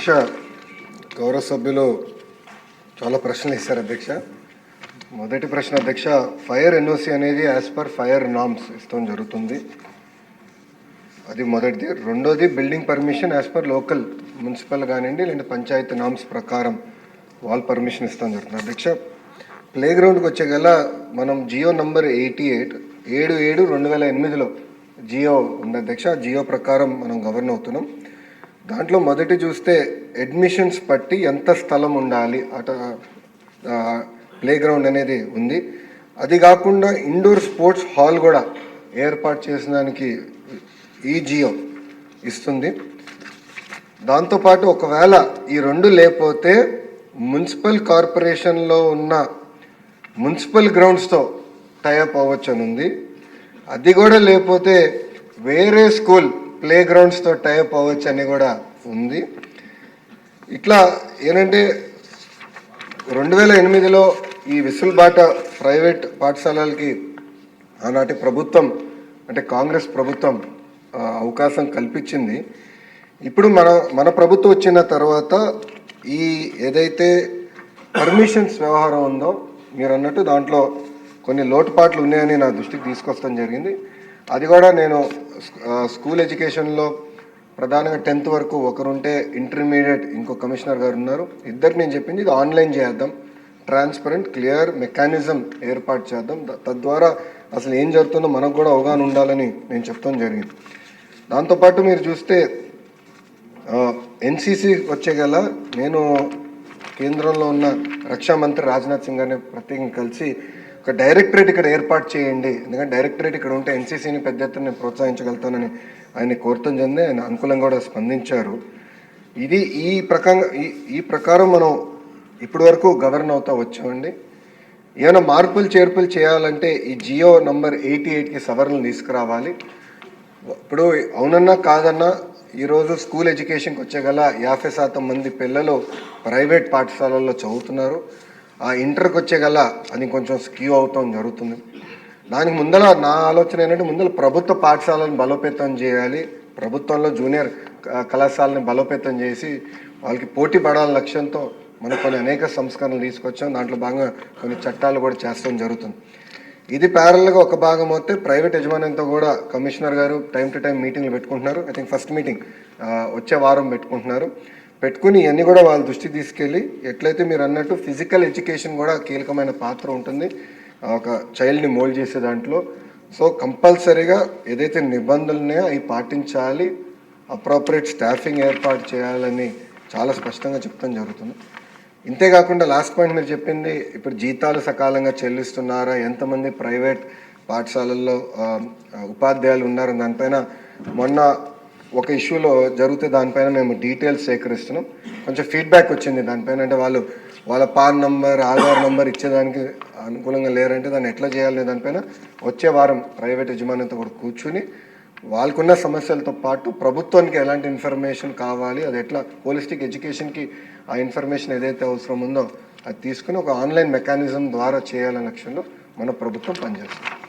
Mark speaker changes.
Speaker 1: అధ్యక్ష, గౌరవ సభ్యులు చాలా ప్రశ్నలు ఇస్తారు అధ్యక్ష. మొదటి ప్రశ్న అధ్యక్ష, ఫైర్ ఎన్ఓసి అనేది యాజ్ పర్ ఫైర్ నామ్స్ ఇస్తాం జరుగుతుంది, అది మొదటిది. రెండోది building permission as per local municipal కానివ్వండి లేదంటే పంచాయతీ నామ్స్ ప్రకారం వాల్ పర్మిషన్ ఇస్తాం జరుగుతుంది అధ్యక్ష. ప్లే గ్రౌండ్కి వచ్చే గల మనం జియో నంబర్ 88 7/7/2008లో జియో ఉంది అధ్యక్ష. జియో ప్రకారం మనం గవర్న్ అవుతున్నాం. దాంట్లో మొదటి చూస్తే అడ్మిషన్స్ బట్టి ఎంత స్థలం ఉండాలి అట ప్లే గ్రౌండ్ అనేది ఉంది. అది కాకుండా ఇండోర్ స్పోర్ట్స్ హాల్ కూడా ఏర్పాటు చేసడానికి ఈ జియో ఇస్తుంది. దాంతోపాటు ఒకవేళ ఈ రెండు లేకపోతే మున్సిపల్ కార్పొరేషన్లో ఉన్న మున్సిపల్ గ్రౌండ్స్తో టైఅప్ అవ్వచ్చు అని ఉంది. అది కూడా లేకపోతే వేరే స్కూల్ ప్లే గ్రౌండ్స్తో టైఅప్ అవ్వచ్చు అని కూడా ఉంది. ఇట్లా ఏంటంటే 2008లో ఈ విసులుబాట ప్రైవేట్ పాఠశాలలకి ఆనాటి ప్రభుత్వం అంటే కాంగ్రెస్ ప్రభుత్వం అవకాశం కల్పించింది. ఇప్పుడు మన ప్రభుత్వం వచ్చిన తర్వాత ఈ ఏదైతే పర్మిషన్స్ వ్యవహారం ఉందో మీరు అన్నట్టు దాంట్లో కొన్ని లోటుపాట్లు ఉన్నాయని నా దృష్టికి తీసుకొస్తాం జరిగింది. అది కూడా నేను స్కూల్ ఎడ్యుకేషన్లో ప్రధానంగా 10th వరకు ఒకరుంటే ఇంటర్మీడియట్ ఇంకో కమిషనర్ గారు ఉన్నారు, ఇద్దరికి నేను చెప్పింది ఇది ఆన్లైన్ చేద్దాం, ట్రాన్స్పరెంట్ క్లియర్ మెకానిజం ఏర్పాటు చేద్దాం, తద్వారా అసలు ఏం జరుగుతుందో మనకు కూడా అవగాహన ఉండాలని నేను చెప్తాం జరిగింది. దాంతోపాటు మీరు చూస్తే ఎన్సీసీ వచ్చే గల నేను కేంద్రంలో ఉన్న రక్షా మంత్రి రాజ్నాథ్ సింగ్ గారిని ప్రత్యేకంగా కలిసి ఒక డైరెక్టరేట్ ఇక్కడ ఏర్పాటు చేయండి, ఎందుకంటే డైరెక్టరేట్ ఇక్కడ ఉంటే ఎన్సీసీని పెద్ద ఎత్తున నేను ప్రోత్సహించగలుగుతానని ఆయన కోరటం జరిగింది. ఆయన అనుకూలంగా కూడా స్పందించారు. ఇది ఈ ప్రకారం మనం ఇప్పటి వరకు గవర్న్ అవుతా వచ్చామండి. ఏమైనా మార్పులు చేర్పులు చేయాలంటే ఈ జియో నంబర్ 88కి సవరణలు తీసుకురావాలి. ఇప్పుడు అవునన్నా కాదన్నా ఈరోజు స్కూల్ ఎడ్యుకేషన్కి వచ్చే గల 50% మంది పిల్లలు ప్రైవేట్ పాఠశాలల్లో చదువుతున్నారు. ఆ ఇంటర్కి వచ్చే గల అది కొంచెం స్క్యూ అవుతాం జరుగుతుంది. దానికి ముందర నా ఆలోచన ఏంటంటే ముందర ప్రభుత్వ పాఠశాలను బలోపేతం చేయాలి, ప్రభుత్వంలో జూనియర్ కళాశాలని బలోపేతం చేసి వాళ్ళకి పోటీ పడాలని లక్ష్యంతో మనం కొన్ని అనేక సంస్కరణలు తీసుకొచ్చాం. దాంట్లో భాగంగా కొన్ని చట్టాలు కూడా చేస్తాం జరుగుతుంది. ఇది ప్యారల్గా ఒక భాగం అయితే ప్రైవేట్ యజమాన్యంతో కూడా కమిషనర్ గారు టైం టు టైం మీటింగ్లు పెట్టుకుంటున్నారు. ఐ థింక్ ఫస్ట్ మీటింగ్ వచ్చే వారం పెట్టుకుని ఇవన్నీ కూడా వాళ్ళ దృష్టికి తీసుకెళ్ళి ఎట్లయితే మీరు అన్నట్టు ఫిజికల్ ఎడ్యుకేషన్ కూడా కీలకమైన పాత్ర ఉంటుంది ఒక చైల్డ్ని మోల్డ్ చేసే దాంట్లో. సో కంపల్సరీగా ఏదైతే నిబంధనలు ఉన్నాయో అవి పాటించాలి, అప్రోప్రియేట్ స్టాఫింగ్ ఏర్పాటు చేయాలని చాలా స్పష్టంగా చెప్తాం జరుగుతుంది. ఇంతేకాకుండా లాస్ట్ పాయింట్ మీరు చెప్పింది ఇప్పుడు జీతాలు సకాలంగా చెల్లిస్తున్నారా, ఎంతమంది ప్రైవేట్ పాఠశాలల్లో ఉపాధ్యాయులు ఉన్నారు, దానిపైన మొన్న ఒక ఇష్యూలో జరిగితే దానిపైన మేము డీటెయిల్స్ సేకరిస్తున్నాం. కొంచెం ఫీడ్బ్యాక్ వచ్చింది దానిపైన, అంటే వాళ్ళ పాన్ నంబర్ ఆధార్ నంబర్ ఇచ్చేదానికి అనుకూలంగా లేరంటే దాన్ని ఎట్లా చేయాలనే దానిపైన వచ్చే వారం ప్రైవేట్ యజమానితో కూడా కూర్చుని వాళ్ళకున్న సమస్యలతో పాటు ప్రభుత్వానికి ఎలాంటి ఇన్ఫర్మేషన్ కావాలి, అది ఎట్లా హోలిస్టిక్ ఎడ్యుకేషన్కి ఆ ఇన్ఫర్మేషన్ ఏదైతే అవసరం ఉందో అది తీసుకుని ఒక ఆన్లైన్ మెకానిజం ద్వారా చేయాలనే లక్ష్యంలో మన ప్రభుత్వం పనిచేస్తుంది.